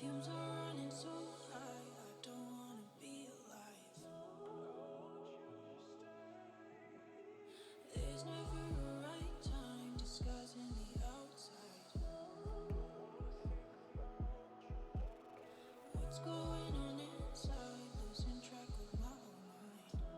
Fumes are running so high, I don't wanna be alive. There's never a right time, disguising the outside. What's going on inside, losing track of my own mind. You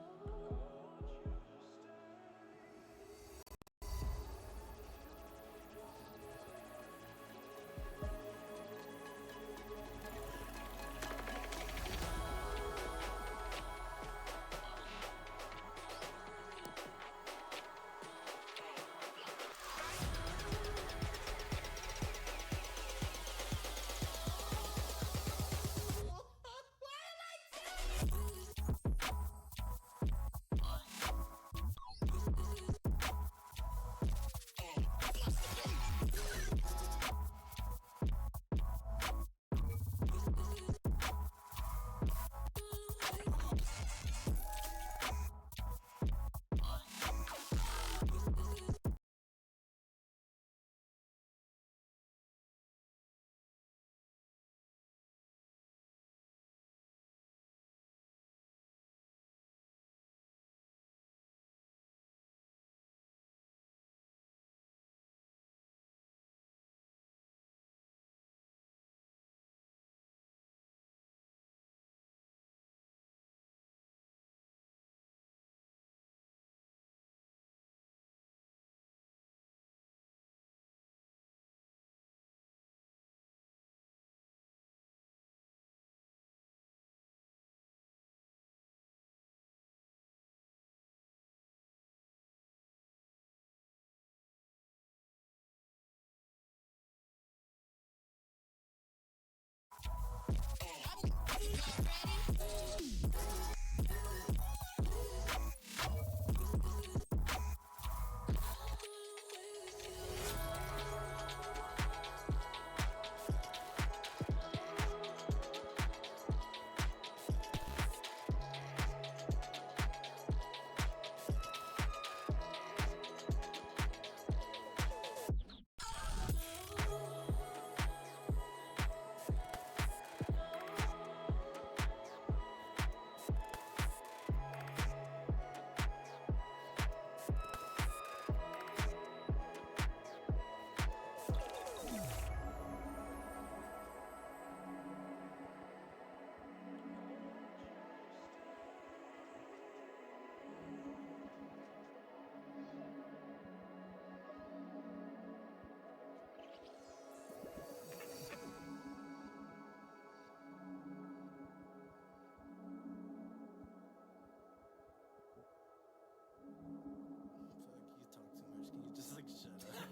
talk too much. Can you just shut up?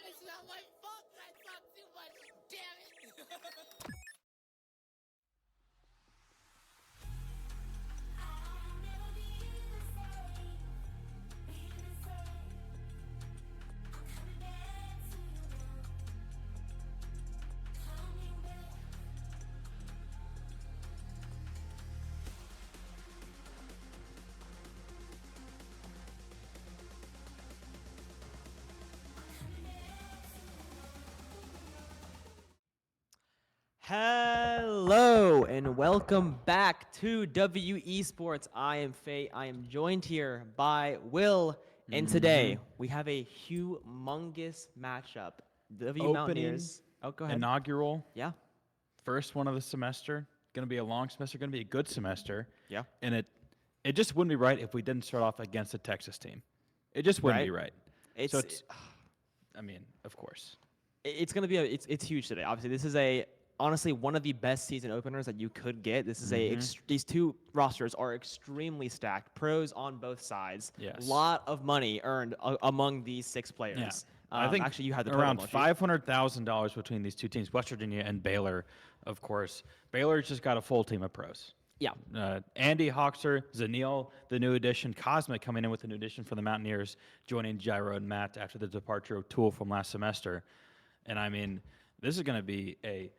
It's not my fault I talk too much, damn it! Hello and welcome back to WVU Esports. I am Faye. I am joined here by Will, and today we have a humongous matchup. W Mountaineers. Oh, go ahead. Inaugural, Yeah. first one of the semester. Going to be a long semester. Going to be a good semester. Yeah. And it just wouldn't be right if we didn't start off against a Texas team. It just wouldn't be right. So it's, I mean, of course. It's going to be it's huge today. Obviously, this is honestly one of the best season openers that you could get. This is these two rosters are extremely stacked. Pros on both sides. Yes. Lot of money earned among these six players. Yeah. I think actually you had the around total, don't you? $500,000 between these two teams, West Virginia and Baylor, of course. Baylor's just got a full team of pros. Yeah. Andy Hoxer, Zanil, the new addition, Cosmic coming in with the new addition for the Mountaineers, joining Gyro and Matt after the departure of Tool from last semester. And I mean, this is going to be a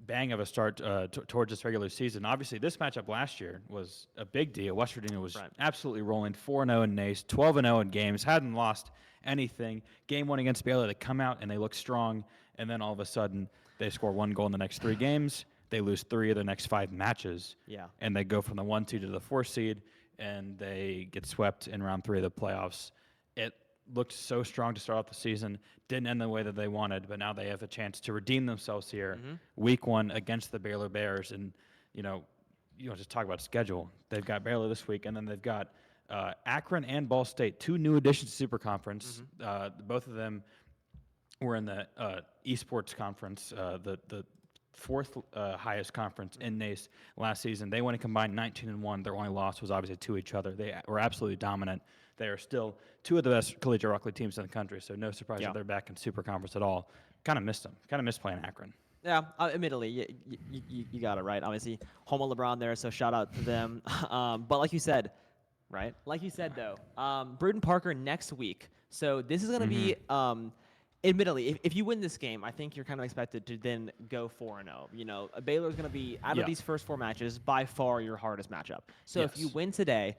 bang of a start towards this regular season. Obviously, this matchup last year was a big deal. West Virginia was absolutely rolling 4-0 in NACE, 12-0 in games, hadn't lost anything. Game 1 against Baylor, they come out and they look strong, and then all of a sudden they score 1 goal in the next 3 games. They lose 3 of the next 5 matches. Yeah. And they go from the 1 seed to the 4 seed, and they get swept in round 3 of the playoffs. It looked so strong to start off the season, didn't end the way that they wanted, but now they have a chance to redeem themselves here. Week 1 against the Baylor Bears, and just talk about schedule. They've got Baylor this week, and then they've got Akron and Ball State, 2 new additions to Super Conference. Both of them were in the Esports Conference, the 4th highest conference in NACE last season. They went and combined 19-1. Their only loss was obviously to each other. They were absolutely dominant. They are still 2 of the best collegiate rock league teams in the country, so no surprise that they're back in Super Conference at all. Kind of missed them. Kind of missed playing Akron. Yeah, admittedly, you got it right. Obviously, home of LeBron there, so shout out to them. But like you said, right? Like you said, though, Bruton Parker next week. So this is going to be, admittedly, if you win this game, I think you're kind of expected to then go 4-0. Baylor is going to be, out of these first 4 matches, by far your hardest matchup. So if you win today,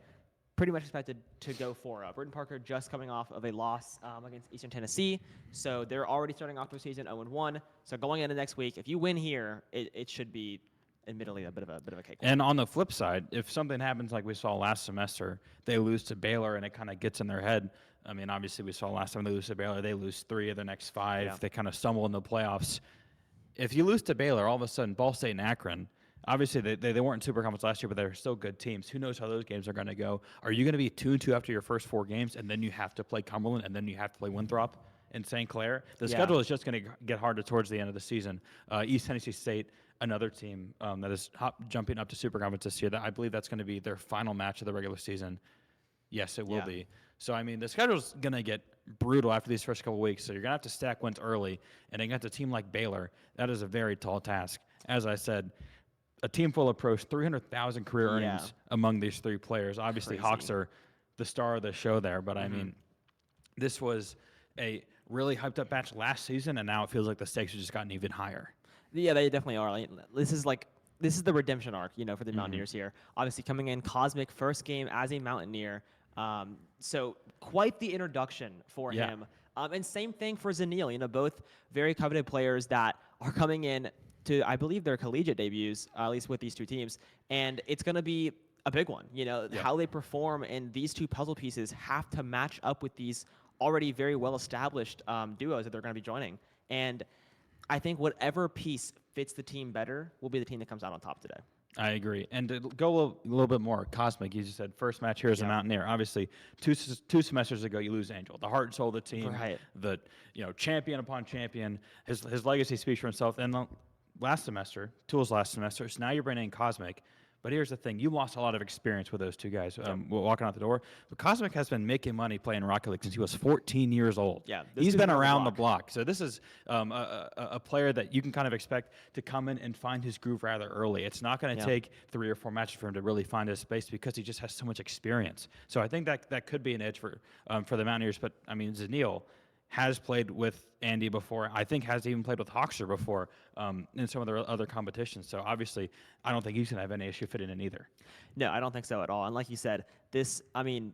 pretty much expected to go 4-0. Bruton Parker just coming off of a loss against Eastern Tennessee, so they're already starting off their season 0-1. So going into next week, if you win here, it should be, admittedly, a bit of a cake. And on the flip side, if something happens like we saw last semester, they lose to Baylor and it kind of gets in their head. I mean, obviously we saw last time they lose to Baylor, they lose 3 of their next 5. Yeah. They kind of stumble in the playoffs. If you lose to Baylor, all of a sudden Ball State and Akron, obviously they weren't in Super Conference last year, but they're still good teams. Who knows how those games are going to go? Are you going to be 2-2 after your first 4 games, and then you have to play Cumberland, and then you have to play Winthrop and St. Clair? The schedule is just going to get harder towards the end of the season. East Tennessee State, another team that is jumping up to Super Conference this year. I believe that's going to be their final match of the regular season. Yes, it will be. So, I mean, the schedule's going to get brutal after these first couple weeks, so you're going to have to stack wins early. And against a team like Baylor, that is a very tall task. As I said, a team full approach 300,000 career earnings among these 3 players. Obviously, Hawks are the star of the show there, but I mean, this was a really hyped up match last season, and now it feels like the stakes have just gotten even higher. Yeah, they definitely are. This is the redemption arc, for the Mountaineers here. Obviously, coming in Cosmic first game as a Mountaineer, so quite the introduction for him. And same thing for Zanil. Both very coveted players that are coming in to, I believe, their collegiate debuts, at least with these 2 teams. And it's going to be a big one. How they perform in these 2 puzzle pieces have to match up with these already very well-established duos that they're going to be joining. And I think whatever piece fits the team better will be the team that comes out on top today. I agree. And to go a little bit more, Cosmic, you just said first match here as a Mountaineer. Obviously, two semesters ago, you lose Angel, the heart and soul of the team, the champion upon champion. His legacy speaks for himself. And last semester, Tool's last semester, so now you're bringing in Cosmic. But here's the thing. You lost a lot of experience with those 2 guys walking out the door. But Cosmic has been making money playing Rocket League since he was 14 years old. Yeah, he's been around the block. So this is a player that you can kind of expect to come in and find his groove rather early. It's not going to take 3 or 4 matches for him to really find his space because he just has so much experience. So I think that could be an edge for the Mountaineers. But, I mean, Zanil has played with Andy before. I think has even played with Hawkster before in some of their other competitions. So obviously, I don't think he's going to have any issue fitting in either. No, I don't think so at all. And like you said, kind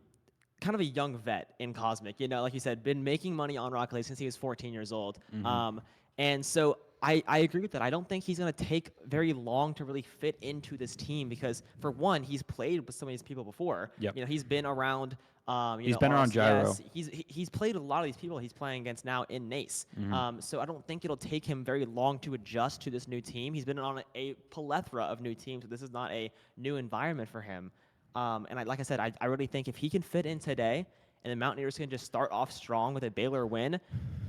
of a young vet in Cosmic. Like you said, been making money on Rocket League since he was 14 years old. And so I agree with that. I don't think he's going to take very long to really fit into this team because, for one, he's played with some of these people before. He's been around. He's been around Gyro. He's played a lot of these people he's playing against now in NACE. So I don't think it'll take him very long to adjust to this new team. He's been on a plethora of new teams, so this is not a new environment for him. And like I said, I really think if he can fit in today and the Mountaineers can just start off strong with a Baylor win,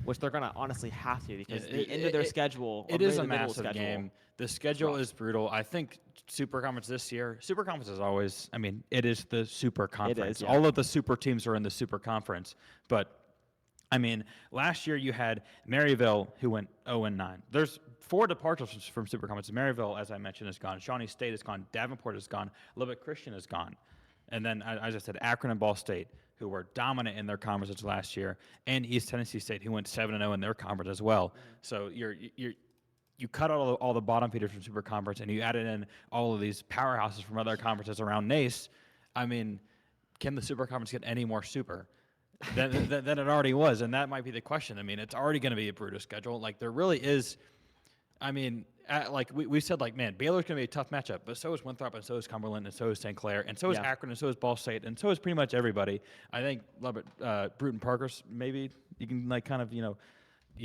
which they're going to honestly have to because the end of their schedule. It is a massive game. The schedule is brutal. I think Super Conference this year, Super Conference is always, I mean, it is the Super Conference. It is, All of the super teams are in the Super Conference. But, I mean, last year you had Maryville who went 0-9. There's 4 departures from Super Conference. Maryville, as I mentioned, is gone. Shawnee State is gone. Davenport is gone. Lubbock Christian is gone. And then, as I said, Akron and Ball State, who were dominant in their conferences last year, and East Tennessee State, who went 7-0 in their conference as well. So you cut out all the bottom feeders from Super Conference, and you added in all of these powerhouses from other conferences around NACE. I mean, can the Super Conference get any more super? than it already was, and that might be the question. I mean, it's already going to be a brutal schedule. Like, there really is. I mean, like we said, like, man, Baylor's going to be a tough matchup, but so is Winthrop, and so is Cumberland, and so is St. Clair, and so is Akron, and so is Ball State, and so is pretty much everybody. I think Bruton Parkhurst, maybe you can, like, kind of, you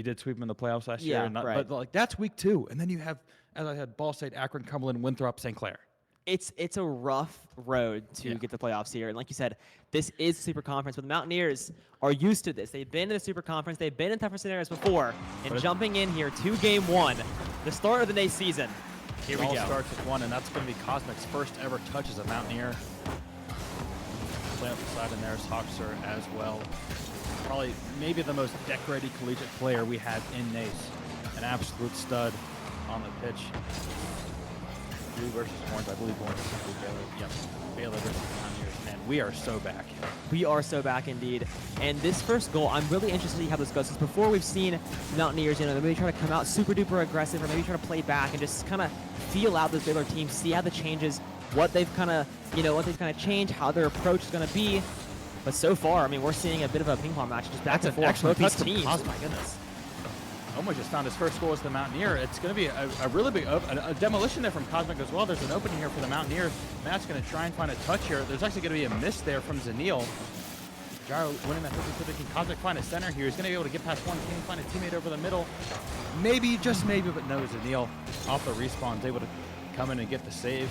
did sweep them in the playoffs last year. Yeah, right. But, like, that's week 2, and then you have, as I said, Ball State, Akron, Cumberland, Winthrop, St. Clair. It's a rough road to get the playoffs here. And like you said, this is Super Conference, but the Mountaineers are used to this. They've been in the Super Conference. They've been in tougher scenarios before. And jumping in here to Game 1, the start of the NACE season. Here we go. It all starts with 1, and that's going to be Cosmic's first ever touch as a Mountaineer. Play up the side, and there's Hawkser as well. Probably maybe the most decorated collegiate player we have in NACE. An absolute stud on the pitch. Blue versus orange, I believe orange is simply Baylor. Yep, Baylor versus the Mountaineers. Man, we are so back. We are so back indeed. And this first goal, I'm really interested to see how this goes. Because before we've seen Mountaineers, maybe try to come out super duper aggressive, or maybe try to play back and just kind of feel out this Baylor team, see how the changes, what they've kind of changed, how their approach is going to be. But so far, I mean, we're seeing a bit of a ping pong match, just back and forth. Both these teams. Oh my goodness. Almost just found his first goal as the Mountaineer. It's going to be a really big a demolition there from Cosmic as well. There's an opening here for the Mountaineers. Matt's going to try and find a touch here. There's actually going to be a miss there from Zanil. Gyro winning that 50-50. Can Cosmic find a center here? He's going to be able to get past one. Can he find a teammate over the middle? Maybe, just maybe, but no. Zanil off the respawn is able to come in and get the save.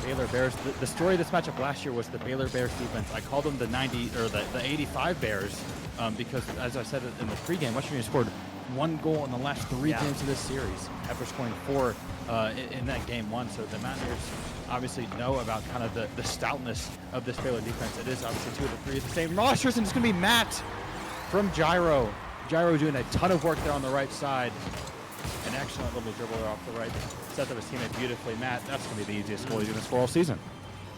Baylor Bears. The story of this matchup last year was the Baylor Bears defense. I called them the 85 Bears because, as I said in the pregame, West Virginia scored 1 goal in the last 3 games of this series after scoring 4 in that game 1. So the Mountaineers obviously know about kind of the stoutness of this Baylor defense. It is obviously 2 of the 3 of the same rosters, and it's going to be Matt from Gyro. Gyro doing a ton of work there on the right side. An excellent little dribbler off the right. Set up his teammate beautifully. Matt, that's going to be the easiest goal he's going to score all season.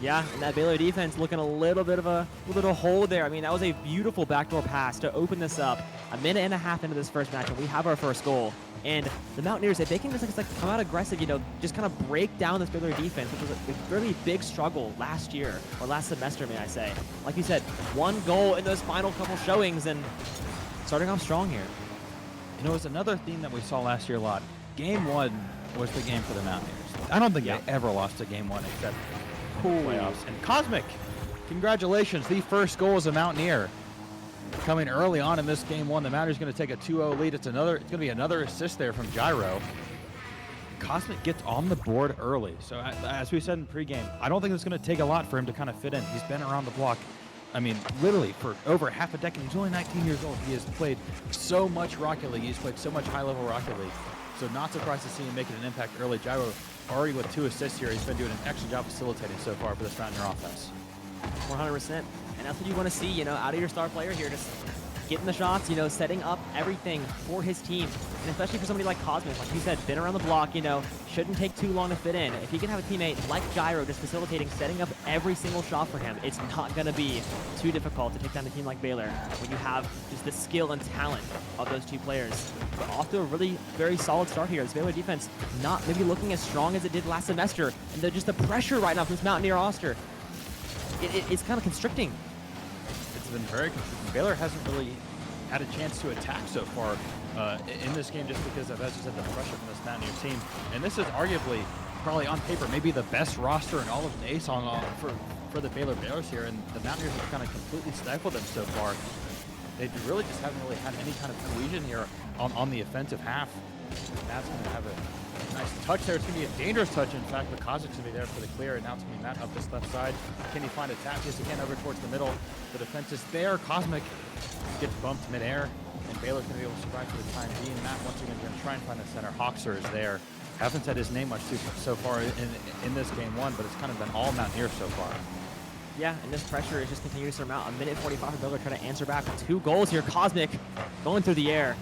Yeah, and that Baylor defense looking a little bit of a hole there. I mean, that was a beautiful backdoor pass to open this up. A minute and a half into this first match, and we have our first goal. And the Mountaineers, if they can just come out aggressive, just kind of break down this Baylor defense, which was a really big struggle last year, or last semester, may I say. Like you said, 1 goal in those final couple showings, and starting off strong here. It was another theme that we saw last year a lot. Game 1 was the game for the Mountaineers. I don't think they ever lost a game 1 except playoffs. And Cosmic, congratulations, the first goal as a Mountaineer. Coming early on in this game 1, the Mountaineers going to take a 2-0 lead. It's going to be another assist there from Gyro. Cosmic gets on the board early. So as we said in pregame, I don't think it's going to take a lot for him to kind of fit in. He's been around the block, I mean, literally for over half a decade. He's only 19 years old. He has played so much Rocket League. He's played so much high-level Rocket League. So not surprised to see him making an impact early. Gyro already with 2 assists here. He's been doing an excellent job facilitating so far for this Mountaineer offense. 100%. And that's what you want to see, out of your star player here. Just getting the shots, setting up everything for his team. And especially for somebody like Cosmic, like you said, been around the block, shouldn't take too long to fit in. If he can have a teammate like Gyro just facilitating, setting up every single shot for him, it's not going to be too difficult to take down a team like Baylor when you have just the skill and talent of those 2 players. But off to a really very solid start here. This Baylor defense not maybe looking as strong as it did last semester. And just the pressure right now from this Mountaineer roster, it's kind of constricting. It's been very constricting. Baylor hasn't really had a chance to attack so far in this game just because of, as you said, the pressure from this Mountaineer team. And this is arguably, probably on paper, maybe the best roster in all of NACE for the Baylor Bears here. And the Mountaineers have kind of completely stifled them so far. They really just haven't really had any kind of cohesion here on the offensive half. Matt's going to have a nice touch there. It's going to be a dangerous touch, in fact, but Kozik's going to be there for the clear, and now it's going to be Matt up this left side. Can he find a tap? Yes, again, over towards the middle. The defense is there. Cosmic gets bumped midair, and Baylor's going to be able to survive for the time being. Matt, once again, going to try and find a center. Hawkser is there. Haven't said his name much so far in this game 1, but it's kind of been all Mountaineers so far. Yeah, and this pressure is just continuing to surmount. A minute 45 for Baylor trying to answer back with 2 goals here. Cosmic going through the air.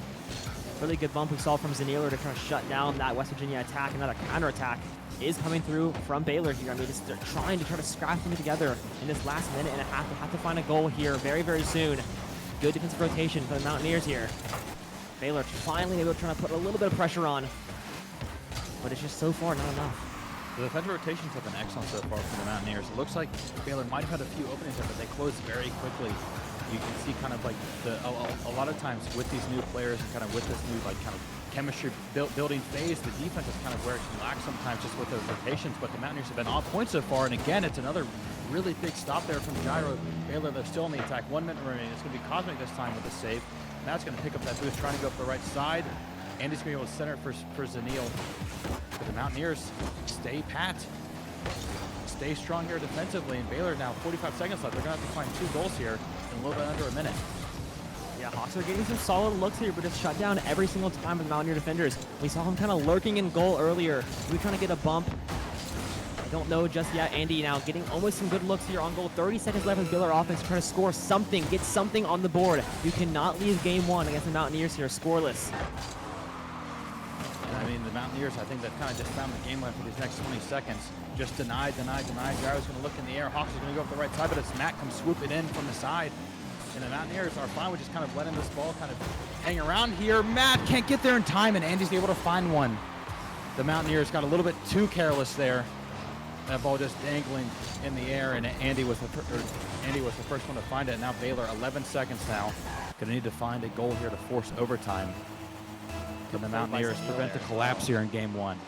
Really good bump we saw from Zanilo to try to shut down that West Virginia attack, and that counterattack is coming through from Baylor here. I mean, they're trying to scrap them together in this last minute and a half. They have to find a goal here very, very soon. Good defensive rotation for the Mountaineers here. Baylor finally able to try to put a little bit of pressure on, but it's just so far not enough. The defensive rotations have been excellent so far from the Mountaineers. It looks like Baylor might have had a few openings there, but they closed very quickly you can see kind of like a lot of times with these new players and kind of with this new like kind of chemistry building phase, the defense is kind of where it can lack sometimes just with those rotations, but the Mountaineers have been on point so far, and again, it's another really big stop there from Gyro. Baylor, they're still in the attack. 1 minute remaining. It's going to be Cosmic this time with a save. Now it's going to pick up that boost, trying to go up the right side. Andy's going to be able to center for Zanil. But the Mountaineers stay pat. Stay strong here defensively, and Baylor now 45 seconds left. They're going to have to find 2 goals here in a little bit under a minute. Yeah, Hawks are getting some solid looks here, but just shut down every single time with the Mountaineer defenders. We saw him kind of lurking in goal earlier. We're trying to get a bump. I don't know just yet. Andy now getting almost some good looks here on goal. 30 seconds left with Baylor offense trying to score something, get something on the board. You cannot leave game 1 against the Mountaineers here scoreless. And I mean, the Mountaineers, I think, that kind of just found the game plan for these next 20 seconds. Just denied. Gyro's going to look in the air. Hawks are going to go up the right side, but it's Matt comes swooping in from the side. And the Mountaineers are fine with just kind of letting this ball kind of hang around here. Matt can't get there in time, and Andy's able to find one. The Mountaineers got a little bit too careless there. That ball just dangling in the air, and Andy was the first one to find it. And now Baylor, 11 seconds now. Going to need to find a goal here to force overtime. Can the Mountaineers prevent the collapse here in game 1?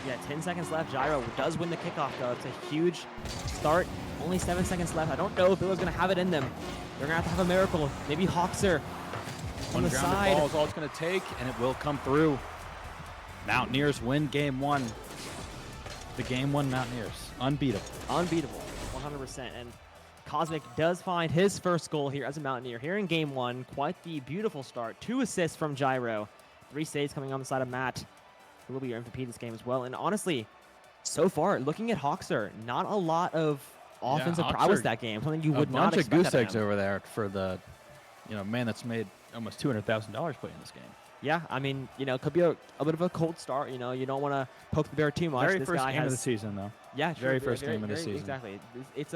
Yeah, 10 seconds left. Gyro does win the kickoff, though. It's a huge start. Only 7 seconds left. I don't know if Baylor's going to have it in them. They're going to have a miracle. Maybe Hawkser on the side. Ball is all it's going to take, and it will come through. Mountaineers win game 1. The game 1 Mountaineers. Unbeatable. Unbeatable, 100%. And Cosmic does find his first goal here as a Mountaineer here in game 1. Quite the beautiful start. 2 assists from Gyro. 3 saves coming on the side of Matt, who will be your MVP this game as well. And honestly, so far, looking at Hawkser, not a lot of offensive prowess that game. Something you would not expect. A bunch of goose eggs over there for the, man that's made almost $200,000 playing this game. Yeah, I mean, it could be a bit of a cold start. You don't want to poke the bear too much. Very first game of the season, though. Yeah, true. Very first game of the season. Exactly. It's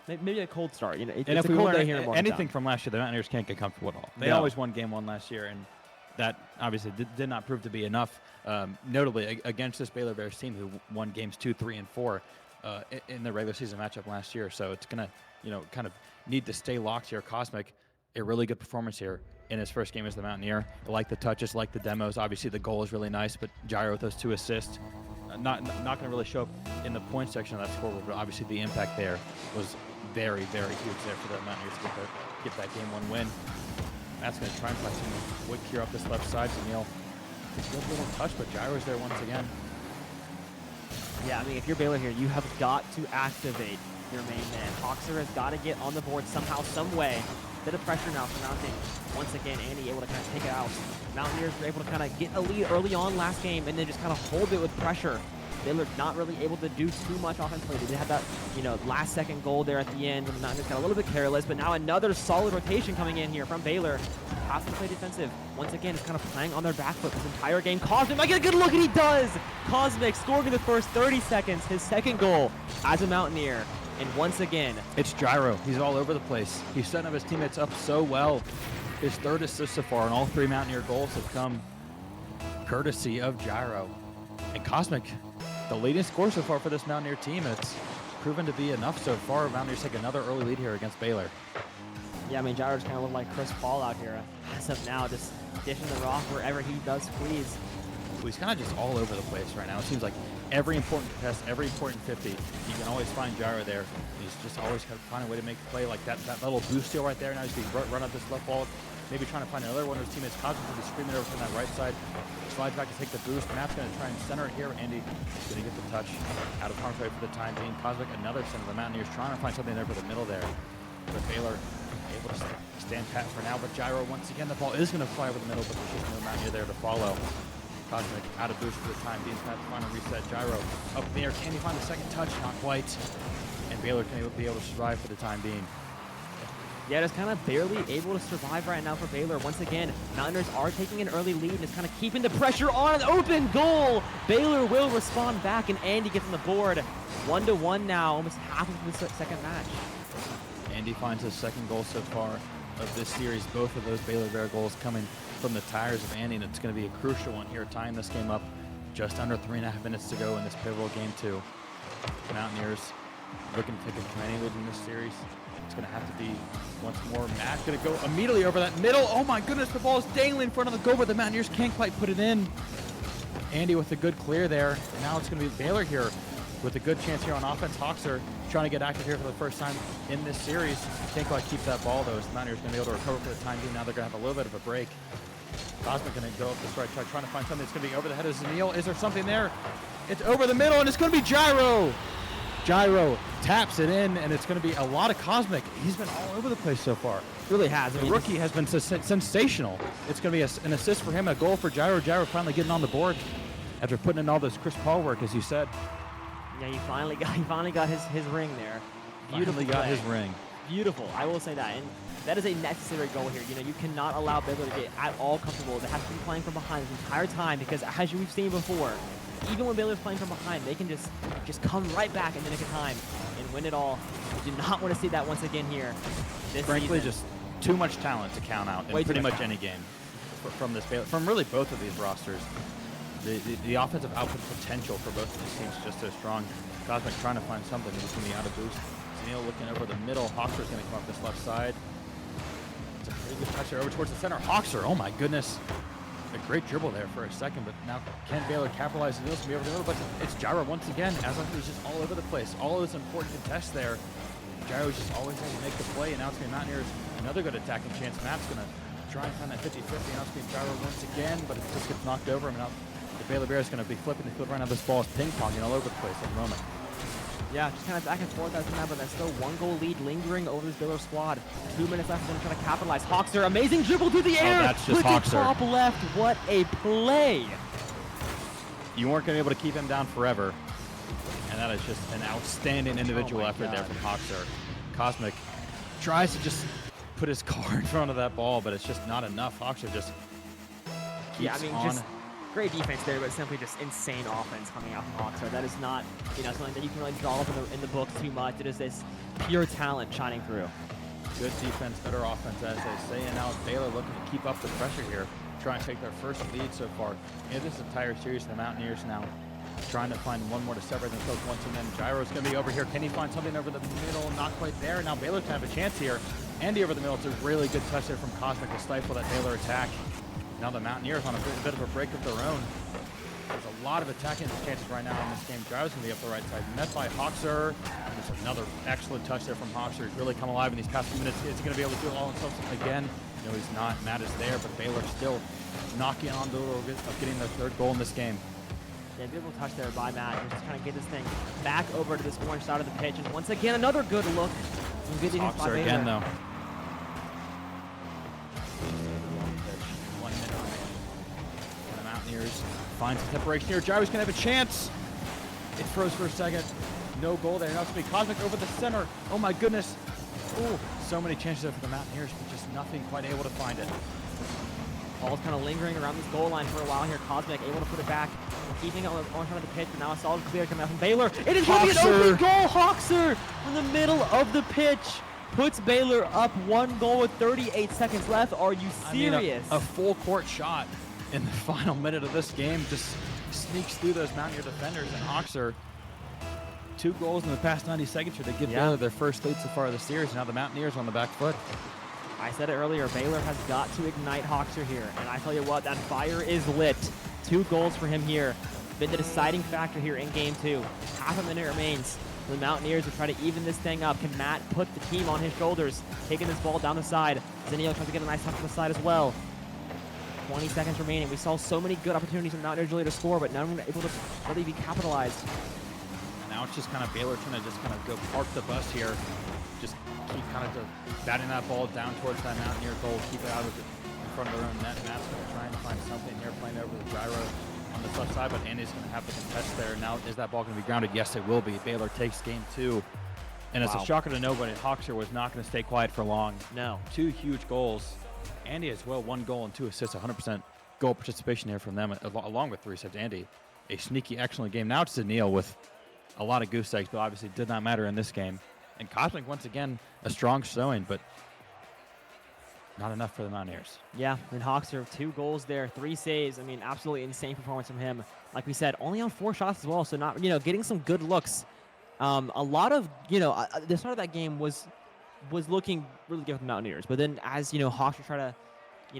maybe a cold start. And it's if a we cold learn day here in Morgantown. anything from last year, the Mountaineers can't get comfortable at all. They always won game 1 last year, and that obviously did not prove to be enough. Notably against this Baylor Bears team, who won games 2, 3, and 4 in the regular season matchup last year. So it's gonna, kind of need to stay locked here. Cosmic, a really good performance here in his first game as the Mountaineer. I like the touches, like the demos. Obviously, the goal is really nice, but Gyro with those 2 assists, not going to really show up in the point section of that scoreboard, but obviously the impact there was very, very huge there for the Mountaineers to get that game 1 win. That's going to try and find some wood cure up this left side. Zanil, good little touch, but Gyro's there once again. Yeah, I mean, if you're Baylor here, you have got to activate your main man. Hawkser has got to get on the board somehow, some way. Bit of pressure now surmounting. Once again, Andy able to kind of take it out. Mountaineers were able to kind of get a lead early on last game and then just kind of hold it with pressure. Baylor not really able to do too much offensively. They did have that, last second goal there at the end when the Mountaineers got a little bit careless, but now another solid rotation coming in here from Baylor. Has to play defensive. Once again, it's kind of playing on their back foot this entire game. Cosmic might get a good look, and he does! Cosmic scoring in the first 30 seconds, his second goal as a Mountaineer. And once again, it's Gyro. He's all over the place. He's setting up his teammates up so well. His 3rd assist so far, and all 3 Mountaineer goals have come courtesy of Gyro. And Cosmic, the leading scorer so far for this Mountaineer team. It's proven to be enough so far. Mountaineers take another early lead here against Baylor. Yeah, I mean, Gyro just kind of looked like Chris Paul out here. As of now, just dishing the rock wherever he does squeeze. Well, he's kind of just all over the place right now. It seems like every important contest, every important 50, you can always find Gyro there. He's just always kind of finding a way to make a play like that little boost steal right there. Now he's going to run up this left ball, maybe trying to find another one of his teammates. Cosmic will be screaming over from that right side. Slides back to take the boost. Matt's going to try and center it here. Andy is going to get the touch out of harm's way for the time being. Cosmic, another center. The Mountaineers trying to find something there for the middle there. But Baylor able to stand pat for now. But Gyro, once again, the ball is going to fly over the middle, but there's just no Mountaineer there to follow. Cosmic out of boost for the time being. Matt's trying to reset. Gyro up in the air. Can he find a second touch? Not quite. And Baylor can be able to survive for the time being. Yeah, just kind of barely able to survive right now for Baylor. Once again, Mountaineers are taking an early lead and just kind of keeping the pressure on an open goal. Baylor will respond back, and Andy gets on the board. 1-1 now, almost half of the second match. Andy finds his second goal so far of this series. Both of those Baylor Bear goals coming from the tires of Andy, and it's going to be a crucial one here, tying this game up. Just under 3.5 minutes to go in this pivotal game 2. Mountaineers looking to take a commanding lead in this series. It's going to have to be once more. Matt going to go immediately over that middle. Oh my goodness, the ball is dangling in front of the goal, but the Mountaineers can't quite put it in. Andy with a good clear there. And now it's going to be Baylor here with a good chance here on offense. Hawks are trying to get active here for the first time in this series. Can't quite keep that ball though. The Mountaineers going to be able to recover for the time being. Now they're going to have a little bit of a break. Cosmic going to go up this right side, trying to find something that's going to be over the head of Zanil. Is there something there? It's over the middle, and it's going to be Gyro. Gyro taps it in, and it's going to be a lot of Cosmic. He's been all over the place so far. Really has. The rookie has been sensational. It's going to be an assist for him, a goal for Gyro. Gyro finally getting on the board after putting in all this Chris Paul work, as you said. Yeah, he finally got his ring there. Beautifully got his ring. Beautiful. I will say that. And that is a necessary goal here. You know, you cannot allow Baylor to get at all comfortable. They have to be playing from behind the entire time because, as we've seen before, even when Baylor's playing from behind, they can just come right back in the nick of time and win it all. We do not want to see that once again here. Frankly, season. just too much talent to count out in pretty much any game from this Baylor, from really both of these rosters. The offensive output potential for both of these teams is just so strong. Cosmic trying to find something. He's going to be out of boost. Neil looking over the middle. Hawkser's going to come up this left side. It's a pretty good touch there over towards the center. Hawkser, oh my goodness. A great dribble there for a second, but now can Baylor capitalize? Neil's going to be over the middle, but it's Gyro once again. As long as he's just all over the place. All those important contests there. Gyro's just always able to make the play, and now it's going to be Mountaineers. Another good attacking chance. Matt's going to try and find that 50-50. Now it's going to be Gyro once again, but it just gets knocked over him. Now the Baylor Bears going to be flipping the field right now. This ball is ping-ponging all over the place at the moment. Yeah, just kind of back and forth as now, but there's still one goal lead lingering over this Baylor squad. 2 minutes left, they're trying to capitalize. Hawkser, amazing dribble through the air. That's just Puts it Hawkser. top left. What a play. You weren't going to be able to keep him down forever. And that is just an outstanding individual effort there from Hawkser. Cosmic tries to just put his car in front of that ball, but it's just not enough. Hawkser just keeps on. Just great defense there, but simply just insane offense coming out from Hawkser. That is not, something that you can really draw up in the books too much. It is this pure talent shining through. Good defense, better offense, as they say. And now Baylor looking to keep up the pressure here, trying to take their first lead so far in this entire series. The Mountaineers now trying to find one more to separate themselves once again. Gyro's going to be over here. Can he find something over the middle? Not quite there. Now Baylor can have a chance here. Andy over the middle. It's a really good touch there from Cosmic to stifle that Baylor attack. Now the Mountaineers on a bit of a break of their own. There's a lot of attacking chances right now in this game. Gyro's going to be up the right side. Met by Hawkser. There's another excellent touch there from Hawkser. He's really come alive in these past few minutes. Is he going to be able to do it all himself again? No, he's not. Matt is there, but Baylor still knocking on the door of getting their third goal in this game. Yeah, beautiful touch there by Matt. He's just trying to get this thing back over to this orange side of the pitch. And once again, another good look. Some good defense by Baylor. Again, though. 1 minute remaining. And the Mountaineers find some separation here. Gyro's going to have a chance. It froze for a second. No goal there. Now it's going to be Cosmic over the center. Oh, my goodness. Ooh, so many chances there for the Mountaineers, but just nothing quite able to find it. Ball's kind of lingering around this goal line for a while here. Cosmic able to put it back, keeping it on the side of the pitch, but now a solid clear coming out from Baylor. It is going to be an open goal. Hawkser in the middle of the pitch puts Baylor up 1 goal with 38 seconds left. Are you serious? I mean, a full court shot in the final minute of this game just sneaks through those Mountaineer defenders, and Hawkser, 2 goals in the past 90 seconds here to give Baylor their first lead so far of the series. Now the Mountaineers on the back foot. I said it earlier, Baylor has got to ignite Hawkser here. And I tell you what, that fire is lit. 2 goals for him here. Been the deciding factor here in game 2. Half a minute remains. The Mountaineers will try to even this thing up. Can Matt put the team on his shoulders? Taking this ball down the side. Zenio tries to get a nice touch on the side as well. 20 seconds remaining. We saw so many good opportunities for the Mountaineers really to score, but none of them were able to really be capitalized. And now it's just kind of Baylor trying to just kind of go park the bus here. Just keep kind of batting that ball down towards that Mountaineer goal, keep it out of in front of their own net. Matt's going to try and find something here, playing over the Gyro on the left side, but Andy's going to have the contest there. Now, is that ball going to be grounded? Yes, it will be. Baylor takes game 2. And it's a shocker to nobody. Hawkser was not going to stay quiet for long. No. 2 huge goals. Andy as well, 1 goal and 2 assists, 100% goal participation here from them, along with 3 assists. Andy, a sneaky, excellent game. Now it's Neil with a lot of goose eggs, but obviously did not matter in this game. And Cosmic, once again, a strong showing, but not enough for the Mountaineers. Yeah, and Hawkser, 2 goals there, 3 saves. I mean, absolutely insane performance from him. Like we said, only on 4 shots as well, so not, getting some good looks. A lot of, the start of that game was was looking really good with the Mountaineers. But then as, Hawks try to,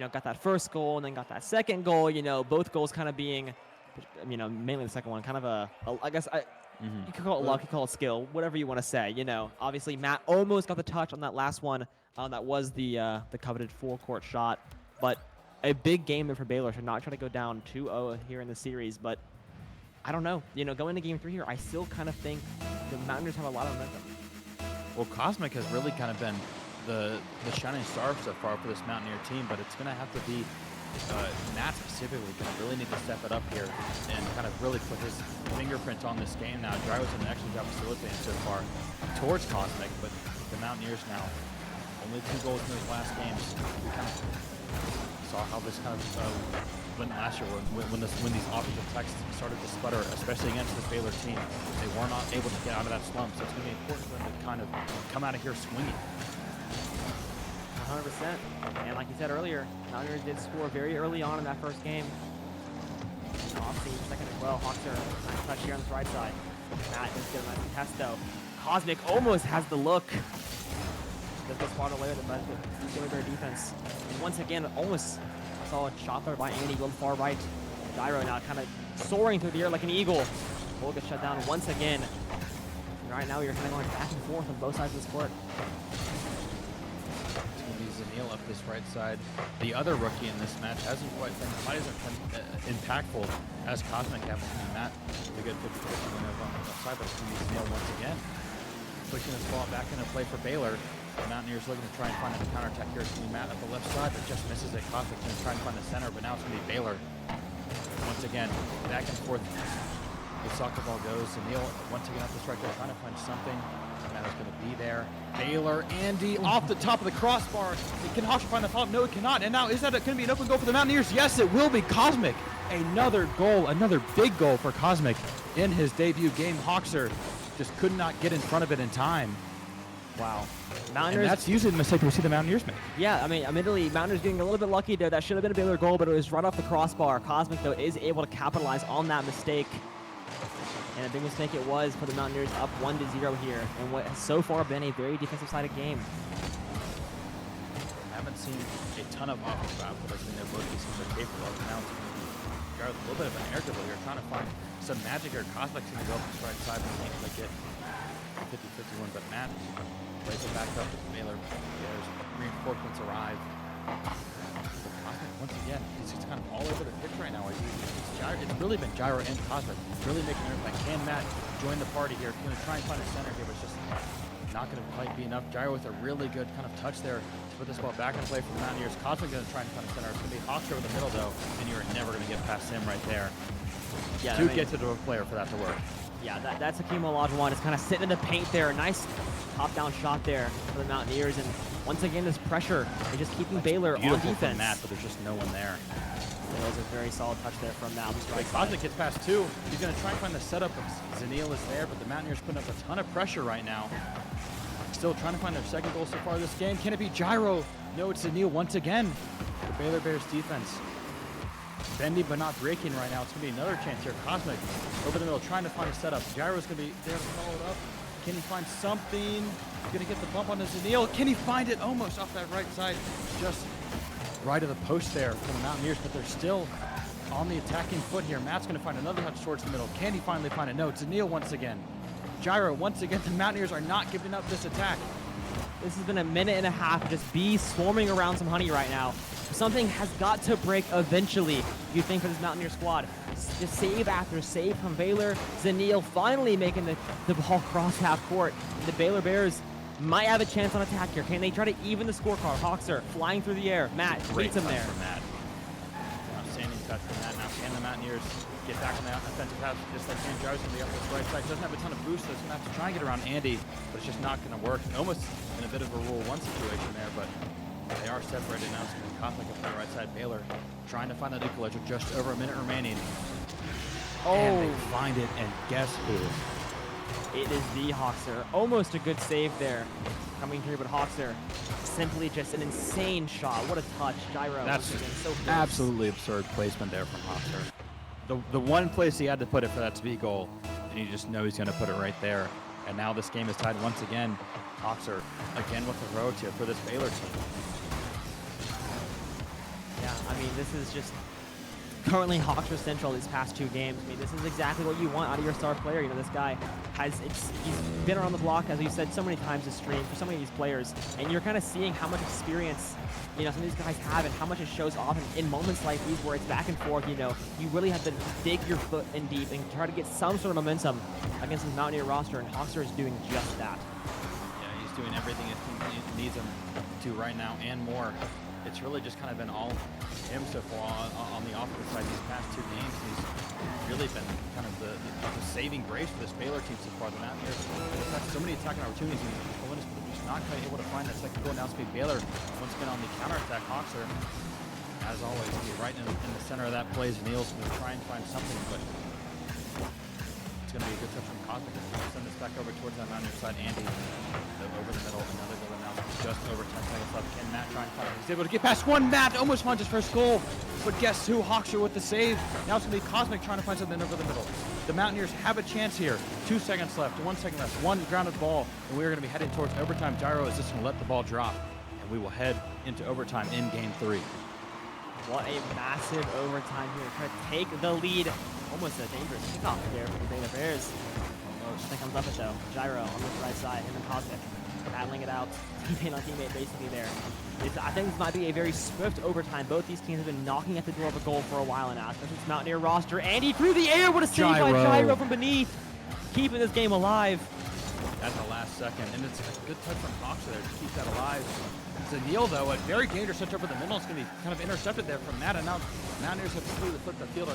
got that first goal and then got that second goal, both goals kind of being, mainly the second one, kind of I guess you could call it luck, you could call it skill, whatever you want to say. Obviously Matt almost got the touch on that last one. That was the coveted full-court shot. But a big game there for Baylor to not try to go down 2-0 here in the series. But I don't know. Going into Game 3 here, I still kind of think the Mountaineers have a lot of momentum. Well, Cosmic has really kind of been the shining star so far for this Mountaineer team, but it's going to have to be Matt specifically going to really need to step it up here and kind of really put his fingerprint on this game now. Gyro's done an excellent job facilitating so far towards Cosmic, but the Mountaineers now, only 2 goals in those last games. We kind of saw how this kind of went last year when these offensive texts started to sputter, especially against this Baylor team. They were not able to get out of that slump, so it's going to be important for them to kind of come out of here swinging. 100%. And like you said earlier, Mountaineers did score very early on in that first game. Obviously, second as well. Hawks are nice touch here on the right side. Matt does get a nice test though. Cosmic almost has the look. Does go far away with the Baylor defense. And once again, almost saw a shot there by Andy going far right. Gyro now kind of soaring through the air like an eagle. Will get shut down once again. And right now, you're kind of going back and forth on both sides of this court. Zanil up this right side. The other rookie in this match hasn't quite been impactful as Cosmic happens to be Matt. A good 50-50 win over on the left side, but it's going to be Zanil once again. Pushing this ball back into play for Baylor. The Mountaineers looking to try and find a counterattack here. It's going to be Matt at the left side, but just misses it. Cosmic's going to try and find the center, but now it's going to be Baylor. Once again, back and forth. The soccer ball goes. Zanil once again up this right there, trying to find something. Matt is going to be there. Baylor, Andy, off the top of the crossbar. Can Hawks find the follow-up? No, it cannot. And now, is that going to be an open goal for the Mountaineers? Yes, it will be. Cosmic, another goal, another big goal for Cosmic in his debut game. Hawkser just could not get in front of it in time. Wow. Mountaineers, and that's usually the mistake we see the Mountaineers make. Yeah, I mean, admittedly, Mountaineers getting a little bit lucky there. That should have been a Baylor goal, but it was right off the crossbar. Cosmic, though, is able to capitalize on that mistake. And a big mistake it was for the Mountaineers up 1-0 here, and what has so far been a very defensive-sided game. I haven't seen a ton of offensive output. I think that both these teams are capable of. Now it's a little bit of an air dribble here, trying to find some magic here. Cosmic's going to go up this right side, but can't quite get 50-51, but Matt plays it back up with Baylor. There's reinforcements arrive. But Cosmic, once again, he's just kind of all over the pitch right now. It's really been Gyro and Cosmic really making an impact. Can Matt join the party here? He's going to try and find a center here, but it's just not going to quite be enough. Gyro with a really good kind of touch there to put this ball back in play for the Mountaineers. Cosmic going to try and find a center. It's going to be Hawks over the middle, though, and you're never going to get past him right there. Yeah, Get to the player for that to work. Yeah, that's Hakeem Olajuwon. It's kind of sitting in the paint there. A nice top-down shot there for the Mountaineers. And once again, this pressure is just keeping Baylor on defense. From Matt, but there's just no one there. It was a very solid touch there from Matt. Cosmic gets past 2. He's going to try and find the setup of Zanil is there, but the Mountaineers putting up a ton of pressure right now. Still trying to find their second goal so far this game. Can it be Gyro? No, it's Zanil once again. The Baylor Bears defense bending but not breaking right now. It's going to be another chance here. Cosmic over the middle trying to find a setup. Gyro's going to be there to follow it up. Can he find something? He's going to get the bump on the Zanil. Can he find it almost off that right side? Just right of the post there for the Mountaineers, but they're still on the attacking foot here. Matt's going to find another touch towards the middle. Can he finally find it? No, it's Zanil once again. Gyro, once again, the Mountaineers are not giving up this attack. This has been a minute and a half, just bees swarming around some honey right now. Something has got to break eventually, you think, for this Mountaineer squad. Just save after save from Baylor. Zanil finally making the ball cross half court. The Baylor Bears might have a chance on attack here. Can they try to even the scorecard? Hawkser flying through the air. Matt beats him there. Matt. Outstanding touch from Matt. Now can the Mountaineers get back on the offensive pass just like James Gyro's going to be up this right side. Doesn't have a ton of boost, so it's going to have to try and get around Andy, but it's just not going to work. Almost in a bit of a Rule 1 situation there, but they are separated now. It's going to be Cosmic up on the right side. Baylor trying to find that equalizer. Just over a minute remaining. And they find it, and guess who? It is the Hawkser. Almost a good save there coming through, but Hawkser simply just an insane shot. What a touch. Gyro. That's so absolutely absurd placement there from Hawkser. The one place he had to put it for that to be goal, and you just know he's going to put it right there. And now this game is tied once again. Hoxer again with the road here for this Baylor team. Yeah, I mean, this is just currently Hawks Central these past 2 games. I mean, this is exactly what you want out of your star player. You know, this guy he's been around the block, as you said so many times this stream, for so many of these players, and you're kind of seeing how much experience, you know, some of these guys have and how much it shows off in moments like these where it's back and forth. You know, you really have to dig your foot in deep and try to get some sort of momentum against this Mountaineer roster, and Hawkster is doing just that. Yeah, he's doing everything his team needs him to right now and more. It's really just kind of been all him so far on the offensive side these past 2 games. He's really been kind of the saving grace for this Baylor team so far. The Mountaineers have had so many attacking opportunities in the opponents, but they're just not quite able to find that second goal. Now it's Baylor once again on the counterattack. Hoxer, as always, will be right in the center of that play. Neil's going to try and find something, but it's going to be a good touch from Cosmic. Send this back over towards that Mountaineer side. Andy over the middle, another goal announced just over 10 seconds left. Can Matt try and find it? He's able to get past one. Matt almost finds his first goal, but guess who? Hoxer with the save. Now it's going to be Cosmic trying to find something over the middle. The Mountaineers have a chance here. 2 seconds left, 1 second left, one grounded ball, and we are going to be heading towards overtime. Gyro is just going to let the ball drop, and we will head into overtime in game 3. What a massive overtime here. Try to take the lead. Almost a dangerous kickoff there for the Baylor Bears. Almost. That comes up it though. Gyro on the right side, and then Cosmic battling it out. Teammate on teammate basically there. I think this might be a very swift overtime. Both these teams have been knocking at the door of a goal for a while now, especially this Mountaineer roster. Andy through the air. What a save by Gyro from beneath. Keeping this game alive. At the last second, and it's a good touch from Hoxer there to keep that alive. Neil, though, a very dangerous touch over the middle. It's going to be kind of intercepted there from Matt, and now Mountaineers have completely flipped the field.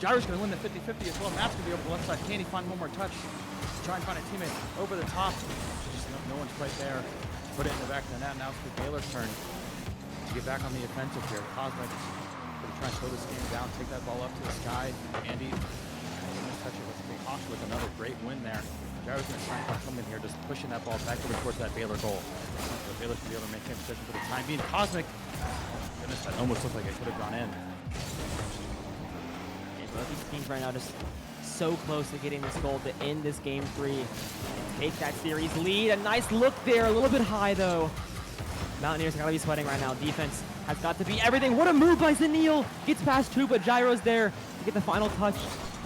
Gyro's going to win the 50-50 as well. Matt's going to be over the left side. Can he find one more touch? Try and find a teammate over the top. Just no one's quite there. Put it in the back of the net. Now it's the Baylor's turn to get back on the offensive here. Cosmic going to try and slow this game down, take that ball up to the sky. Andy, touch it with Hoxer with another great win there. Gyro's going to try and find something here, just pushing that ball back over towards that Baylor goal. So Baylor's going to be able to make him position for the time being. Cosmic, goodness, that almost looked like it could have gone in. And both these teams right now just so close to getting this goal to end this game 3 and take that series lead. A nice look there, a little bit high though. Mountaineers got to be sweating right now. Defense has got to be everything. What a move by Zanil. Gets past 2, but Gyro's there to get the final touch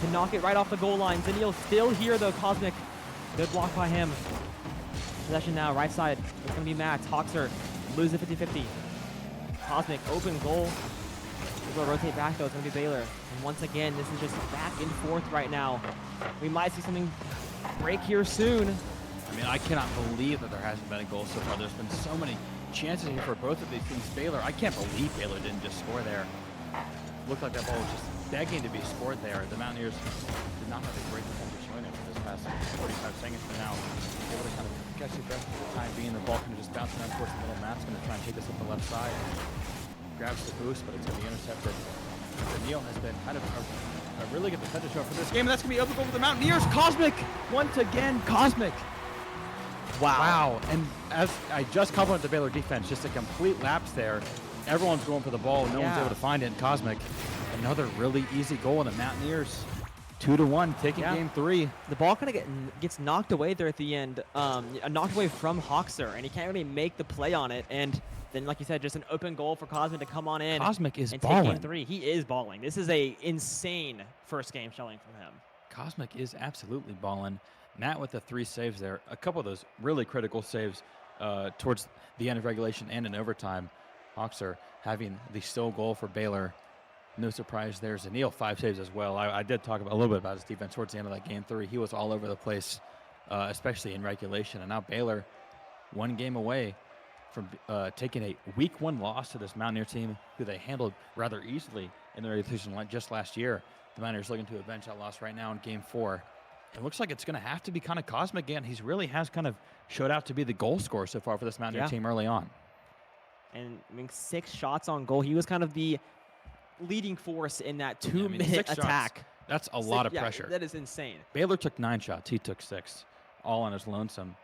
to knock it right off the goal line. Zanil still here though. Cosmic, good block by him. Possession now, right side. It's going to be Matt. Hoxer lose the 50-50. Cosmic, open goal. We'll rotate back though. It's going to be Baylor. And once again, this is just back and forth right now. We might see something break here soon. I mean, I cannot believe that there hasn't been a goal so far. There's been so many chances here for both of these teams. Baylor, I can't believe Baylor didn't just score there. Looked like that ball was just begging to be scored there. The Mountaineers did not have a great defender showing it for this past 45 seconds, but now able to kind of catch your breath for the time being. The ball kind of just bouncing out towards the middle. Matt's going to try and take this up the left side. Grabs the boost, but it's going to be intercepted. Neil has been kind of a really good defender show for this game, and that's going to be open goal for the Mountaineers. Cosmic, once again, Cosmic. Wow. And as I just complimented the Baylor defense, just a complete lapse there. Everyone's going for the ball. No one's able to find it. And Cosmic, another really easy goal, and the Mountaineers 2-1 taking game 3. The ball kind of gets knocked away there at the end, knocked away from Hoxer, and he can't really make the play on it. And then, like you said, just an open goal for Cosmic to come on in. Cosmic is and balling. take game 3. He is balling. This is a insane first game showing from him. Cosmic is absolutely balling. Matt with the 3 saves there. A couple of those really critical saves towards the end of regulation and in overtime. Hoxer having the sole goal for Baylor. No surprise there. Zanil, 5 saves as well. I did talk a little bit about his defense towards the end of that game 3. He was all over the place, especially in regulation. And now Baylor, 1 game away from taking a week 1 loss to this Mountaineer team, who they handled rather easily in the regulation just last year. The Mountaineers looking to avenge that loss right now in game 4. It looks like it's going to have to be kind of Cosmic again. He really has kind of showed out to be the goal scorer so far for this Mountaineer team early on. And I mean, 6 shots on goal. He was kind of the leading force in that 2-minute attack. That's a lot of pressure. That is insane. Baylor took 9 shots. He took 6, all on his lonesome.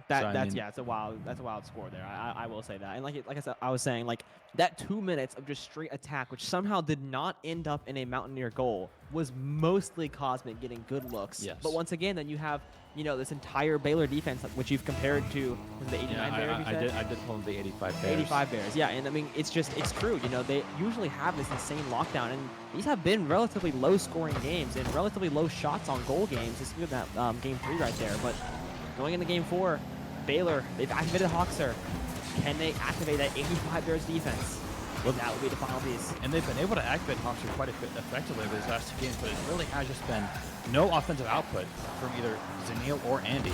It's a wild score there. I will say that. And like I said, I was saying, like, that 2 minutes of just straight attack, which somehow did not end up in a Mountaineer goal, was mostly Cosmic getting good looks. Yes. But once again, then you have, this entire Baylor defense, which you've compared to the 89 Bears. I did pull the 85 Bears. 85 Bears, yeah. And I mean, it's true. They usually have this insane lockdown, and these have been relatively low-scoring games and relatively low shots on goal games. Just look at that game 3 right there. But going into game 4, Baylor, they've activated Hawkser. Can they activate that 85 Bears defense? Well, that will be the final piece. And they've been able to activate Hawkser quite effectively over these last 2 games, but it really has just been no offensive output from either Zanil or Andy.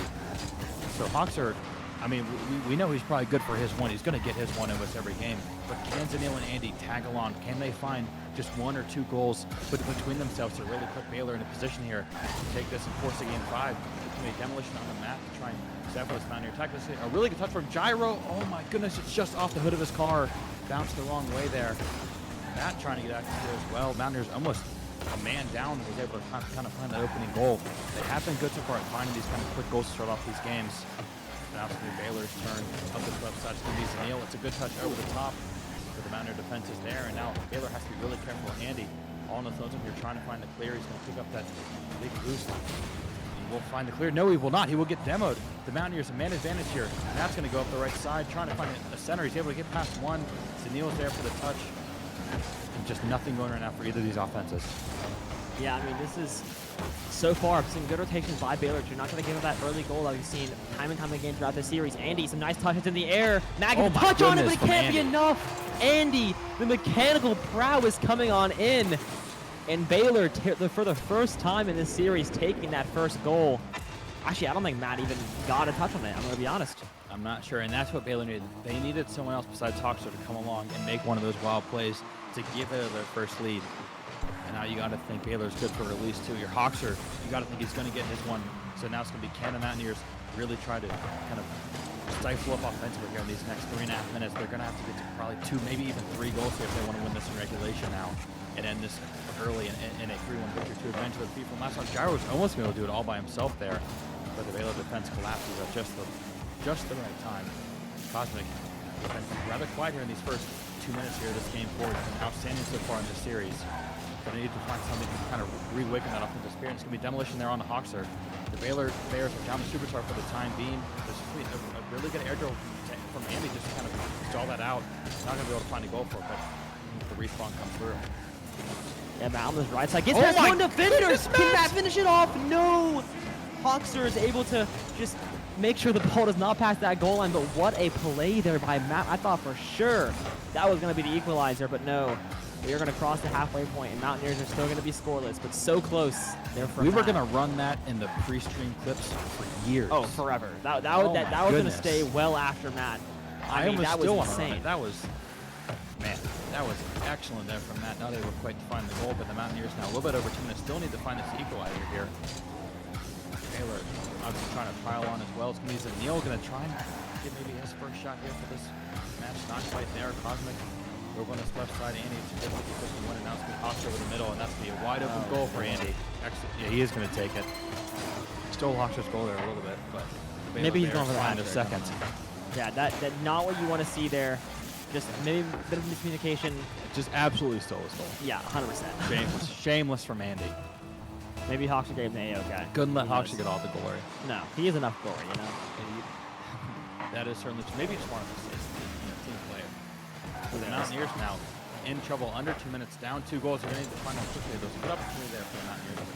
So Hawkser, I mean, we know he's probably good for his one. He's going to get his one almost every game. But can Zanil and Andy tag along? Can they find just 1 or 2 goals between themselves to really put Baylor in a position here to take this and force a game 5? It's going to be demolition on the map to try and set for this Mountaineer attack. This is a really good touch from Gyro. Oh my goodness, it's just off the hood of his car. Bounced the wrong way there. Matt trying to get active here as well. Mountaineers almost a man down, was able to kind of find the opening goal. They have been good so far at finding these kind of quick goals to start off these games. Now it's going to be Baylor's turn up the left side. It's going to be Zanil. It's a good touch over the top. So the Mountaineer defense is there, and now Baylor has to be really careful with Andy. All in the zones, you're trying to find the clear. He's going to pick up that big boost. He will find the clear. No, he will not. He will get demoed. The Mountaineers a man advantage here. Matt's going to go up the right side, trying to find a center. He's able to get past one. Zanil's there for the touch. And just nothing going right now for either of these offenses. Yeah, I mean, this is, so far, some good rotations by Baylor. You're not going to give up that early goal that we've seen time and time again throughout this series. Andy, some nice touches in the air. Matt gets a touch on it, but it can't be enough. Andy, the mechanical prowess coming on in. And Baylor, for the first time in this series, taking that first goal. Actually, I don't think Matt even got a touch on it. I'm going to be honest. I'm not sure, and that's what Baylor needed. They needed someone else besides Hawkser to come along and make one of those wild plays to give it their first lead. And now you got to think Baylor's good for at least 2. Your Hawkser, you got to think he's going to get his one. So now it's going to be, can the Mountaineers really try to kind of stifle up offensively here in these next 3.5 minutes? They're going to have to get to probably 2, maybe even 3 goals here if they want to win this in regulation now and end this early in a 3-1 victory to advance the defeat from last time. Gyro was almost going to do it all by himself there, but the Baylor defense collapses at just the right time. Cosmic has been rather quiet here in these first 2 minutes here of this game 4. It's been outstanding so far in this series. Going to need to find something to kind of reawaken that offensive spirit. It's going to be demolition there on the Hawkser. The Baylor Bears are down the superstar for the time being. There's a really good air drill from Andy just to kind of stall that out. Not going to be able to find a goal for it, but the respawn comes through. Yeah, Matt on this right side gets past one defender. Can Matt finish it off? No! Hawkser is able to just make sure the ball does not pass that goal line, but what a play there by Matt. I thought for sure that was going to be the equalizer, but no. We are going to cross the halfway point, and Mountaineers are still going to be scoreless, but so close there for We were going to run that in the pre-stream clips for years. Oh, forever. That was going to stay well after Matt. I mean, that was insane. That was excellent there from Matt. Now they were quite to find the goal, but the Mountaineers now a little bit over 2 minutes still need to find this equalizer here. Baylor obviously trying to pile on as well. It's going to be Zanil going to try and get maybe his first shot here for this match. Not quite there. Cosmic over on this left side. Andy to win it. Now it's going to be Hawkser over the middle, and that's going to be a wide open goal for Andy. Actually, yeah, he is going to take it. Stole Hawkser's goal there a little bit, but maybe he's going for that in a second. Yeah, that's not what you want to see there. Just maybe a bit of miscommunication. Just absolutely stole his goal. Yeah, 100%. Shameless from Andy. Maybe Hawkser gave him the A-OK. Couldn't let Hawkser get all the glory. No, he is enough glory, you know. That is certainly true. Maybe just wanted to say team player. The Mountaineers now in trouble, under 2 minutes, down 2 goals. They're going to need to find out quickly. There's a good opportunity there for the Mountaineers.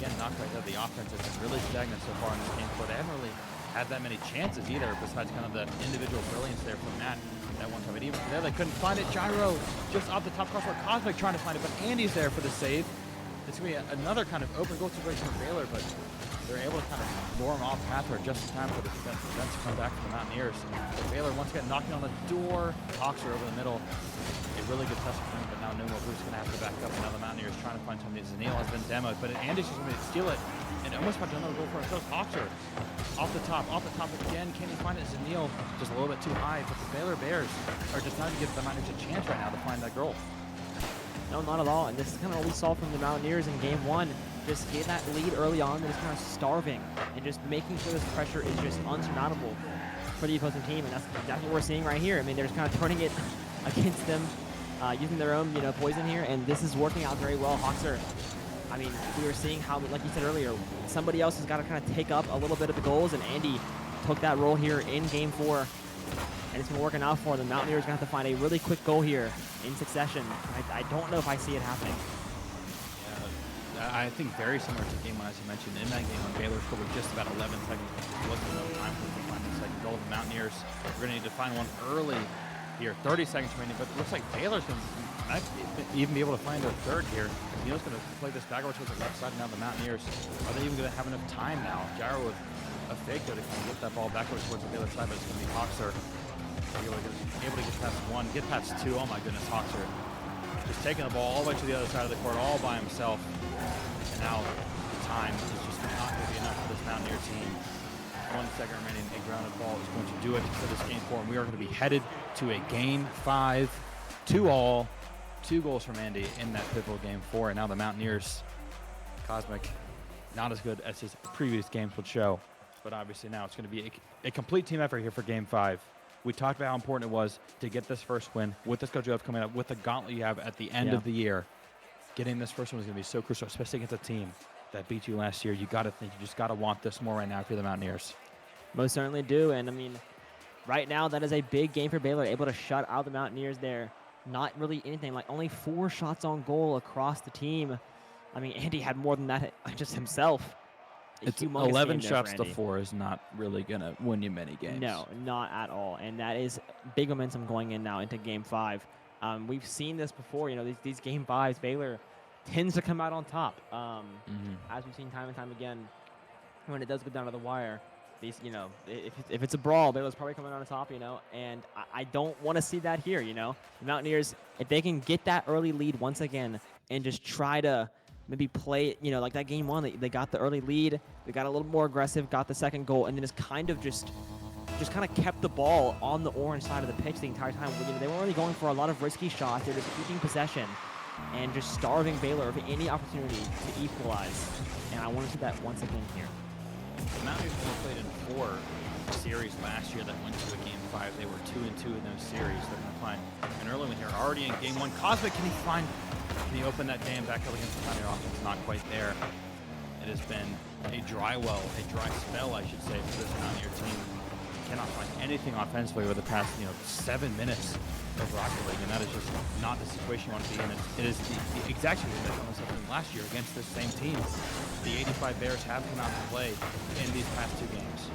Again, not quite there. The offense has been really stagnant so far in this game. But they haven't really had that many chances either, besides kind of the individual brilliance there from Matt that one time. But even from there, they couldn't find it. Gyro just off the top crossbar. Cosmic trying to find it, but Andy's there for the save. It's going to be another kind of open goal situation for Baylor, but they're able to kind of lure him off path or just in time for the defense to come back to the Mountaineers. So Baylor once again knocking on the door. Hawkser over the middle. A really good touch from him, but now no more boost going to have to back up. And now the Mountaineers trying to find somebody. Zanil has been demoed, but Andy's just going to steal it and almost about another goal for himself. Hawkser off the top again. Can he find it? Zanil just a little bit too high, but the Baylor Bears are just not giving the Mountaineers a chance right now to find that goal. No, not at all. And this is kind of what we saw from the Mountaineers in game 1. just get that lead early on, and just kind of starving and just making sure this pressure is just unsurmountable for the opposing team, and that's what we're seeing right here. I mean, they're just kind of turning it against them, using their own poison here, and this is working out very well. Hawks are, I mean, we were seeing how, like you said earlier, somebody else has got to kind of take up a little bit of the goals, and Andy took that role here in Game 4, and it's been working out for them. The Mountaineers are going to have to find a really quick goal here in succession. I don't know if I see it happening. I think very similar to Game 1, as you mentioned. In that game, when Baylor scored with just about 11 seconds, there wasn't enough time for them to find the second goal. The Mountaineers are going to need to find one early here. 30 seconds remaining, but it looks like Baylor's going to even be able to find a third here. Neil's going to play this back over towards the left side. Now the Mountaineers, are they even going to have enough time now? Gyro with a fake there to kind of get that ball back over towards the Baylor side, but it's going to be Hawkser able to get past one, get past two. Oh my goodness, Hawkser just taking the ball all the way to the other side of the court all by himself. And now the time is just not going to be enough for this Mountaineer team. 1 second remaining, a grounded ball is going to do it for this Game 4. And we are going to be headed to a Game 5, 2-all, 2 goals from Andy in that pivotal Game 4. And now the Mountaineers, Cosmic, not as good as his previous games would show. But obviously now it's going to be a complete team effort here for Game 5. We talked about how important it was to get this first win with the schedule coming up, with the gauntlet you have at the end of the year. Getting this first one is going to be so crucial, especially against a team that beat you last year. You got to think, you just got to want this more right now if you're the Mountaineers. Most certainly do, and I mean, right now that is a big game for Baylor, able to shut out the Mountaineers there. Not really anything, like only 4 shots on goal across the team. I mean, Andy had more than that just himself. It's 11 shots to 4 is not really going to win you many games. No, not at all. And that is big momentum going in now into Game 5. We've seen this before. These Game 5s, Baylor tends to come out on top. As we've seen time and time again, when it does go down to the wire, these, if it's a brawl, Baylor's probably coming out on top, and I don't want to see that here, The Mountaineers, if they can get that early lead once again and just try to maybe play it, like that Game 1, they got the early lead, they got a little more aggressive, got the second goal, and then it's kind of just kind of kept the ball on the orange side of the pitch the entire time. They weren't really going for a lot of risky shots. They're just keeping possession and just starving Baylor of any opportunity to equalize. And I want to see that once again here. The Mountaineers only played in 4 series last year that went to a Game 5. They were 2-2 in those series. They're going to find an early one here. Already in Game 1, Cosmic, can he open that dam back up against the Mountaineer offense? Not quite there. It has been a dry spell, I should say, for this Mountaineer team. Cannot find anything offensively over the past 7 minutes of Rocket League, and that is just not the situation you want to be in. It is the exact situation that was happening last year against this same team. The 85 Bears have come out to play in these past 2 games.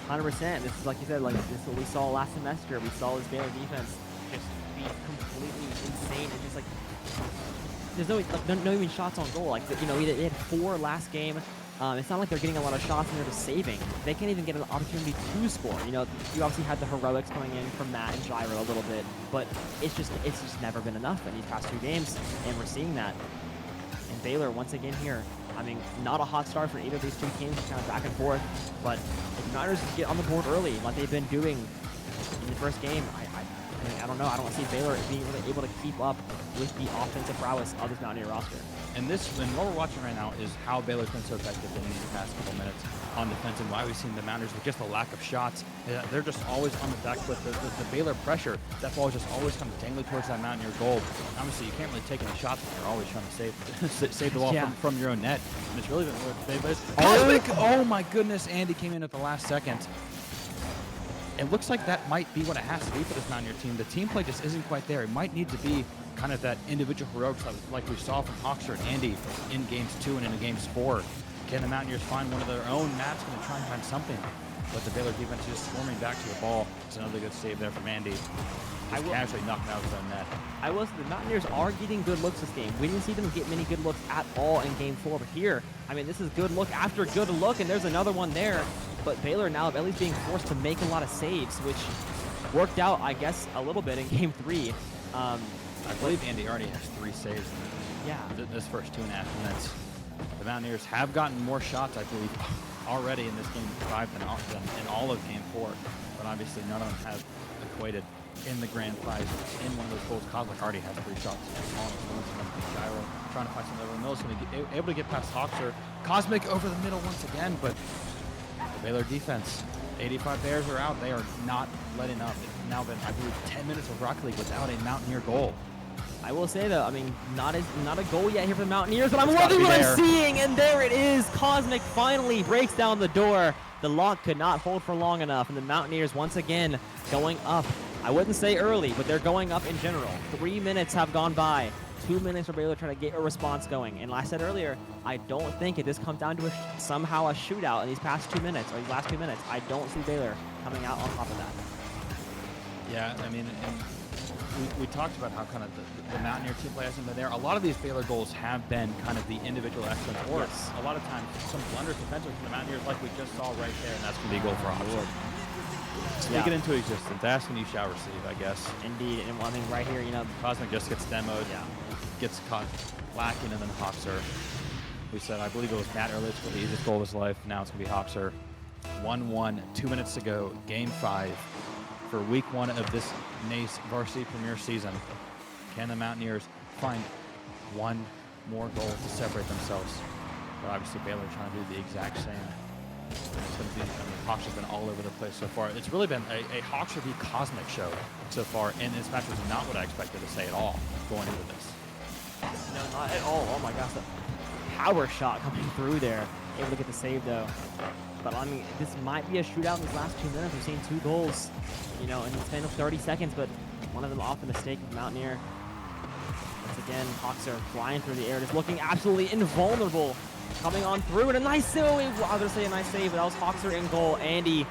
100%. This is, like you said, this is what we saw last semester. We saw this Baylor defense just be completely insane and just there's no even shots on goal. They had 4 last game. It's not like they're getting a lot of shots and they're just saving. They can't even get an opportunity to score. You obviously had the heroics coming in from Matt and Gyro a little bit, but it's just never been enough in these past 2 games, and we're seeing that. And Baylor once again here. I mean, not a hot start for either of these 2 teams, kind of back and forth. But if the Niners get on the board early, like they've been doing in the first game, I don't know. I don't see Baylor being really able to keep up with the offensive prowess of this Mountaineer roster. And what we're watching right now is how Baylor's been so effective in these past couple minutes on defense, and why we've seen the Mountaineers with just a lack of shots. They're just always on the back foot. The Baylor pressure, that ball is just always kind of dangling towards that Mountaineer goal. Obviously, you can't really take any shots when you're always trying to save the ball from your own net. And it's really been oh my goodness, Andy came in at the last second. It looks like that might be what it has to be for this Mountaineer team. The team play just isn't quite there. It might need to be kind of that individual heroics like we saw from Hawkser and Andy in Games 2 and in Games 4. Can the Mountaineers find one of their own? Matt's going to try and find something. But the Baylor defense is just swarming back to the ball. It's another good save there from Andy. Just casually knocking out his own net. The Mountaineers are getting good looks this game. We didn't see them get many good looks at all in Game 4, but here, I mean, this is good look after good look, and there's another one there. But Baylor now at least being forced to make a lot of saves, which worked out, I guess, a little bit in Game 3. I believe Andy already has 3 saves in this first 2.5 minutes. The Mountaineers have gotten more shots, I believe, already in this Game 5 than in all of Game 4, but obviously none of them have equated. in the Grand Prize. In one of those goals, Cosmic already has 3 shots. Gyro trying to find something over the middle. Is going to be able to get past Hoxer. Cosmic over the middle once again, but the Baylor defense, 85 Bears are out. They are not letting up. It's now been, I believe, 10 minutes of Rocket League without a Mountaineer goal. I will say though, I mean, not a goal yet here for the Mountaineers, but I'm It's gotta loving be what there. I'm seeing, and there it is. Cosmic finally breaks down the door. The lock could not hold for long enough, and the Mountaineers once again going up. I wouldn't say early, but they're going up in general. 3 minutes have gone by. 2 minutes for Baylor trying to get a response going. And like I said earlier, I don't think if this comes down to somehow a shootout in these past 2 minutes, or these last 2 minutes, I don't see Baylor coming out on top of that. Yeah, I mean, and we talked about how kind of the Mountaineer team play hasn't been there. A lot of these Baylor goals have been kind of the individual excellence, or Yes. a lot of times some blunders defensively from the Mountaineers, like we just saw right there, and that's going to be a goal for Hoxer. Speak it into existence. Ask and you shall receive, I guess. Indeed, and I mean right here, you know, Cosmic just gets demoed, yeah. gets caught lacking, and then Hoxer. We said, I believe it was Matt earlier for the easiest goal of his life. Now it's going to be Hoxer. 1-1, 2 minutes to go, Game 5 for Week 1 of this NACE Varsity Premier season. Can the Mountaineers find one more goal to separate themselves? But obviously Baylor trying to do the exact same. It's going to be, I mean, Hoxer's been all over the place so far. It's really been a Hoxer v Cosmic show so far, and this match was not what I expected to say at all going into this. No, not at all. Oh my gosh, the power shot coming through there. Able to get the save though. But I mean, this might be a shootout in these last 2 minutes. We've seen 2 goals, you know, in the span of 30 seconds, but one of them off the mistake of Mountaineer. Once again, Hoxer flying through the air, just looking absolutely invulnerable. Coming on through, and a nice save. I was going to say a nice save, but that was Hoxer in goal. Andy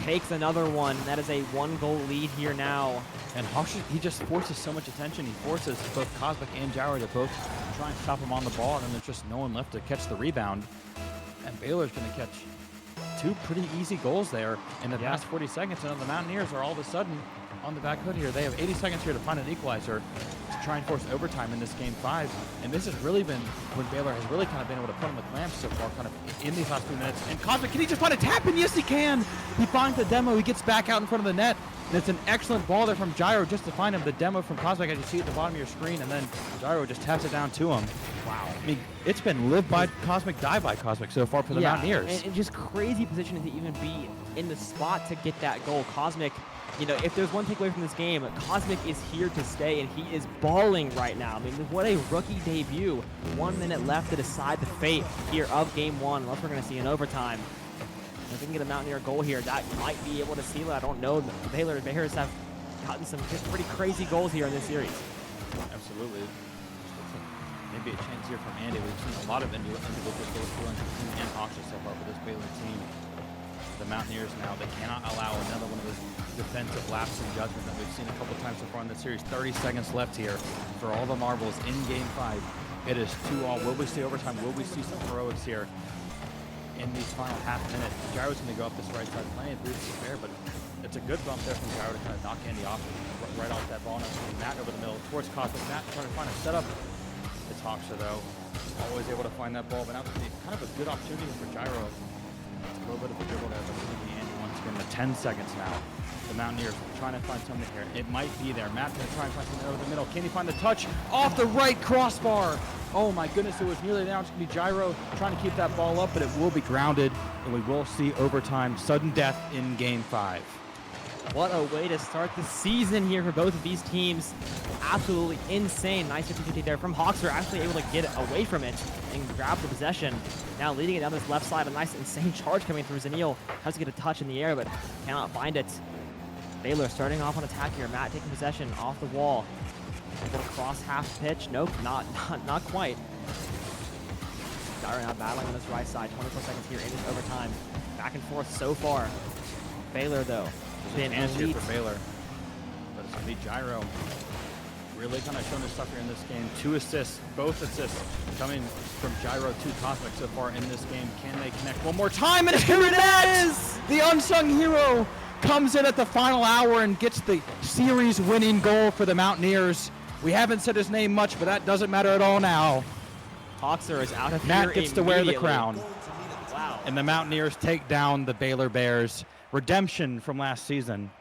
takes another one. That is a 1-goal lead here now. And Hoxer, he just forces so much attention. He forces both Cosmic and Gyro to both try and stop him on the ball, and then there's just no one left to catch the rebound. And Baylor's going to catch 2 pretty easy goals there in the past 40 seconds, and the Mountaineers are all of a sudden on the back hood here. They have 80 seconds here to find an equalizer to try and force overtime in this Game 5. And this has really been when Baylor has really kind of been able to put them with lamps so far, kind of in these last 2 minutes. And Cosmic, can he just find a tap in? Yes, he can. He finds the demo. He gets back out in front of the net. And it's an excellent ball there from Gyro just to find him. The demo from Cosmic, as you see at the bottom of your screen, and then Gyro just taps it down to him. Wow. I mean, it's been live by Cosmic, die by Cosmic so far for the Mountaineers. And just crazy positioning to even be in the spot to get that goal. Cosmic, you know, if there's one takeaway from this game, Cosmic is here to stay, and he is balling right now. I mean, what a rookie debut. 1 minute left to decide the fate here of Game 1, unless we're going to see an overtime. If we can get a Mountaineer goal here, that might be able to seal it. I don't know. The Bears have gotten some just pretty crazy goals here in this series. Absolutely. Maybe a chance here from Andy. We've seen a lot of individual goals scoring from him and Hoxer so far for this Baylor team. The Mountaineers now, they cannot allow another one of those defensive lapses in judgment that we've seen a couple times so far in this series. 30 seconds left here for all the marbles in Game 5. It is 2-all. Will we see overtime? Will we see some heroics here in these final half minute? Gyro's going to go up this right side. Plenty of boots to spare, but it's a good bump there from Gyro to kind of knock Andy off right off that ball. Now Matt over the middle towards Cosmic. Matt trying to find a setup. It's Hoxer though, always able to find that ball, but now kind of a good opportunity for Gyro. It's a little bit of a dribble there, but it's going to be Andy once again. The 10 seconds now. The Mountaineers trying to find something here. It might be there. Matt's going to try and find something over the middle. Can he find the touch off the right crossbar? Oh my goodness, it was nearly down. It's going to be Gyro trying to keep that ball up, but it will be grounded, and we will see overtime, sudden death in Game 5. What a way to start the season here for both of these teams. Absolutely insane. Nice 50-50 there from Hoxer, actually able to get away from it and grab the possession. Now leading it down this left side, a nice insane charge coming through. Zanil has to get a touch in the air, but cannot find it. Baylor starting off on attack here. Matt taking possession off the wall. Able to cross half pitch. Nope, not quite. Gyro now battling on this right side. 24 seconds here in this overtime. Back and forth so far. Baylor though. Been here for Baylor, but it's going to be Gyro. Really kind of showing his stuff here in this game. 2 assists, both assists coming from Gyro to Cosmic so far in this game. Can they connect one more time? And here it is! The unsung hero comes in at the final hour and gets the series-winning goal for the Mountaineers. We haven't said his name much, but that doesn't matter at all now. Hoxer is out of here. Matt gets to wear the crown. Wow. And the Mountaineers take down the Baylor Bears. Redemption from last season.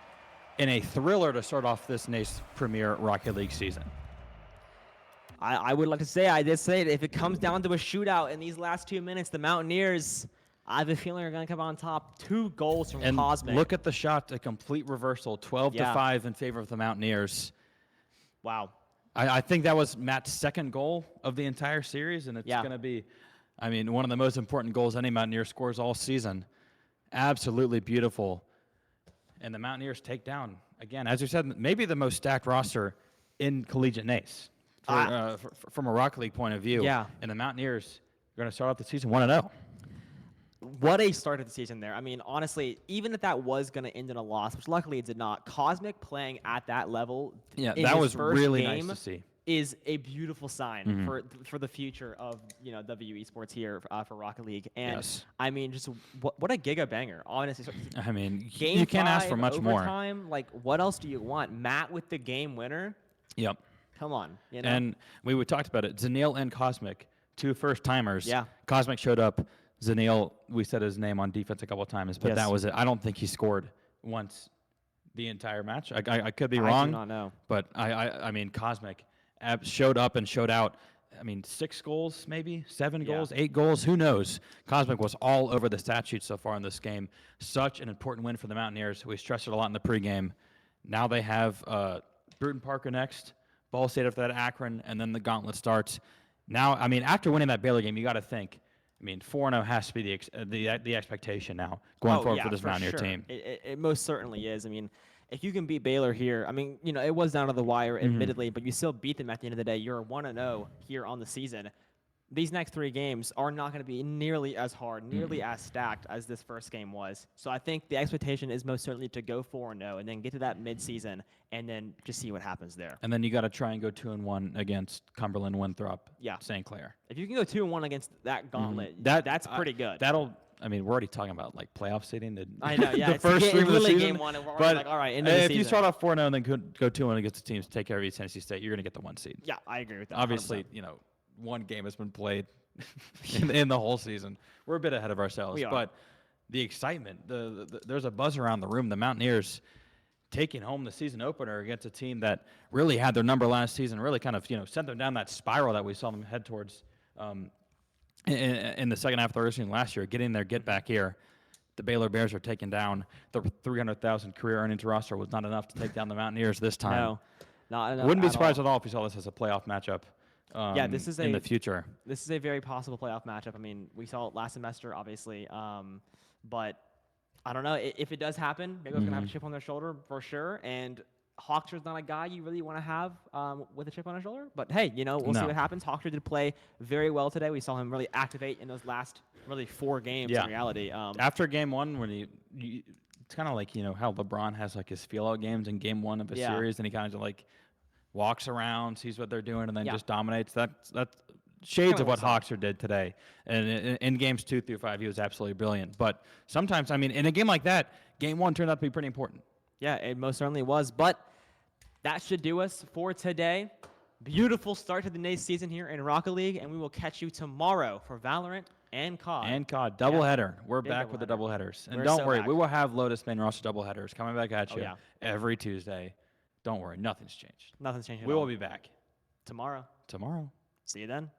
in a thriller to start off this NACE Premier Rocket League season. I would like to say, I did say it, if it comes down to a shootout in these last 2 minutes, the Mountaineers, I have a feeling, are going to come on top. 2 goals from And Cosmic. look at the shot, a complete reversal, 12-5 in favor of the Mountaineers. Wow. I think that was Matt's second goal of the entire series, and it's going to be, I mean, one of the most important goals any Mountaineer scores all season. Absolutely beautiful. And the Mountaineers take down, again, as you said, maybe the most stacked roster in collegiate NACE from a Rocket League point of view. Yeah. And the Mountaineers are going to start off the season 1-0. What a start of the season there. I mean, honestly, even if that was going to end in a loss, which luckily it did not, Cosmic playing at that level in that his was first really game nice to see. is a beautiful sign for the future of WVU Esports here for Rocket League. And I mean, just what a giga banger, honestly. I mean, Game you can't ask for 5, much more. overtime, like, what else do you want? Matt with the game winner? Yep. Come on. And we talked about it. Zanil and Cosmic, 2 first-timers. Yeah. Cosmic showed up. Zanil, we said his name on defense a couple of times, but that was it. I don't think he scored once the entire match. I could be wrong. I do not know. But I mean, Cosmic showed up and showed out. I mean, 6 goals, maybe 7 goals, 8 goals. Who knows? Cosmic was all over the stat sheet so far in this game. Such an important win for the Mountaineers. We stressed it a lot in the pregame. Now they have Bruton Parker next. Ball State after that, Akron, and then the gauntlet starts. Now, I mean, after winning that Baylor game, you got to think. I mean, 4-0 has to be the expectation now going forward for this Mountaineer team. It most certainly is. I mean, if you can beat Baylor here, I mean, it was down to the wire, admittedly, but you still beat them at the end of the day. You're 1-0 here on the season. These next 3 games are not going to be nearly as hard, nearly as stacked as this first game was. So I think the expectation is most certainly to go 4-0 and then get to that midseason and then just see what happens there. And then you got to try and go 2-1 against Cumberland, Winthrop, St. Clair. If you can go 2-1 against that gauntlet, that's pretty good. I mean, we're already talking about like playoff seeding. I know, yeah. The first stream of the season. Game 1, and we're already like, all right, into the if season. you start off 4-0 and then go 2-1 against the teams, take care of East Tennessee State, you're going to get the 1 seed. Yeah, I agree with that. Obviously, 100%. 1 game has been played in the whole season. We're a bit ahead of ourselves. We are. But the excitement, there's a buzz around the room. The Mountaineers taking home the season opener against a team that really had their number last season, really kind of sent them down that spiral that we saw them head towards in the second half of the season last year, getting their get back here. The Baylor Bears are taken down. The 300,000 career earnings roster was not enough to take down the Mountaineers this time. No, not enough. Wouldn't be surprised at all if we saw this as a playoff matchup. This is in the future. This is a very possible playoff matchup. I mean, we saw it last semester, obviously, but I don't know if it does happen. Maybe it's gonna have a chip on their shoulder for sure. And Hawksher's not a guy you really want to have with a chip on his shoulder. But hey, we'll see what happens. Hawksher did play very well today. We saw him really activate in those last really 4 games. In reality, after game 1, when it's kind of like how LeBron has like his feel out games in game 1 of a series, and he kind of like walks around, sees what they're doing, and then just dominates. That's shades of what Hawksher did today. And in games 2 through 5, he was absolutely brilliant. But sometimes, I mean, in a game like that, game 1 turned out to be pretty important. Yeah, it most certainly was. But that should do us for today. Beautiful start to the NACE season here in Rocket League, and we will catch you tomorrow for Valorant and COD. And COD, doubleheader. We're back with the doubleheaders. And don't worry, we will have Lotus main roster doubleheaders coming back at you every Tuesday. Don't worry, nothing's changed. Nothing's changed at We all. will be back tomorrow. tomorrow. See you then.